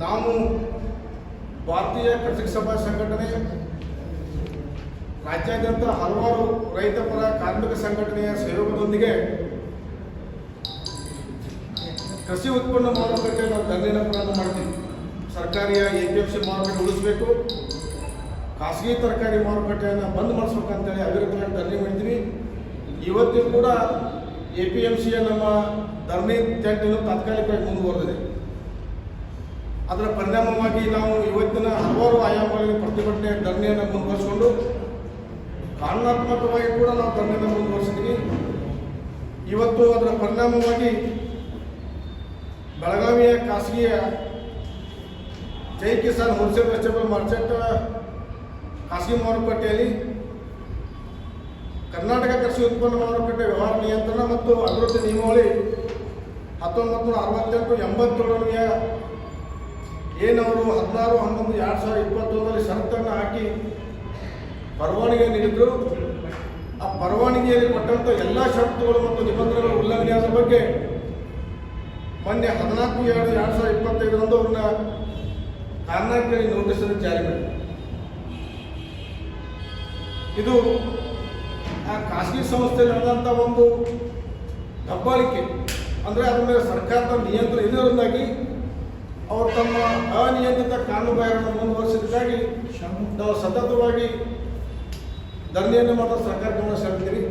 ನಾವು ಭಾರತೀಯ ಕೃಷಿಕ ಸಭಾ ಸಂಘಟನೆ ರಾಜ್ಯಾದ್ಯಂತ ಹಲವಾರು ರೈತ ಪರ ಕಾರ್ಮಿಕ ಸಂಘಟನೆಯ ಸಹಯೋಗದೊಂದಿಗೆ ಕೃಷಿ ಉತ್ಪನ್ನ ಮಾರುಕಟ್ಟೆ ನಾವು ಧರಣಿನ ಪ್ರಾರಂಭ ಮಾಡ್ತೀವಿ. ಸರ್ಕಾರಿಯ APMC ಮಾರುಕಟ್ಟೆ ಉಳಿಸಬೇಕು, ಖಾಸಗಿ ತರಕಾರಿ ಮಾರುಕಟ್ಟೆಯನ್ನು ಬಂದ್ ಮಾಡಿಸ್ಬೇಕಂತೇಳಿ ಅವಿರತವಾಗಿ ಧರಣಿ ಮಾಡ್ತೀವಿ. ಇವತ್ತು ಕೂಡ APMCಯ ನಮ್ಮ ಧರಣಿ ಟೆಂಟ್ ತಾತ್ಕಾಲಿಕವಾಗಿ ಮುಂದುವರೆದಿದೆ. ಅದರ ಪರಿಣಾಮವಾಗಿ ನಾವು ಇವತ್ತಿನ ಹಲವಾರು ಆಯಾಮಗಳಲ್ಲಿ ಪ್ರತಿಭಟನೆ ಧರಣಿಯನ್ನು ಮುಂದುವರಿಸಿಕೊಂಡು ಕಾನೂನಾತ್ಮಕವಾಗಿ ಕೂಡ ನಾವು ಧರಣಿಯನ್ನು ಮುಂದುವರಿಸಿದ್ವಿ. ಇವತ್ತು ಅದರ ಪರಿಣಾಮವಾಗಿ ಬೆಳಗಾವಿಯ ಖಾಸಗಿಯ ಜೈ ಕಿಸಾನ್ ಹೋಲ್ಸೇಲ್ ವೆಜಿಟೇಬಲ್ ಮಾರ್ಕೆಟ್ ಖಾಸಗಿ ಮಾರುಕಟ್ಟೆಯಲ್ಲಿ ಕರ್ನಾಟಕ ಕೃಷಿ ಉತ್ಪನ್ನ ಮಾರುಕಟ್ಟೆ ವ್ಯವಹಾರ ನಿಯಂತ್ರಣ ಮತ್ತು ಅಭಿವೃದ್ಧಿ ನಿಯಮಾವಳಿ 1968-87 ಏನವರು 16-11-2021 ಷರತ್ತನ್ನು ಹಾಕಿ ಪರವಾನಗಿ ನೀಡಿದ್ರು. ಆ ಪರವಾನಗಿಯಲ್ಲಿ ಕೊಟ್ಟಂಥ ಎಲ್ಲ ಷರತ್ತುಗಳು ಮತ್ತು ನಿಬಂಧನೆಗಳ ಉಲ್ಲಂಘನೆಯಾದ ಬಗ್ಗೆ ಮೊನ್ನೆ 14/2/2025 ಅವ್ರನ್ನ ಕಾರ್ನಾಟಕದಲ್ಲಿ ನೋಟಿಸನ್ನು ಜಾರಿ ಮಾಡಿದೆ. ಇದು ಆ ಖಾಸಗಿ ಸಂಸ್ಥೆ ನಡೆದಂಥ ಒಂದು ದಬ್ಬಾಳಿಕೆ, ಅಂದರೆ ಅದರ ಮೇಲೆ ಸರ್ಕಾರದ ನಿಯಂತ್ರಣ ಇದರಿಂದಾಗಿ ಅವರು ತಮ್ಮ ಅನಿಯಂತ್ರಿತ ಕಾನೂನುಬಾಹಿರನ್ನು ಮುಂದುವರಿಸಿದ್ದಾಗಿ ನಾವು ಸತತವಾಗಿ ಧರಣಿಯನ್ನು ಮಾತ್ರ ಸರ್ಕಾರ ಗಮನ ಸೆಳೆದಿದ್ದೀವಿ.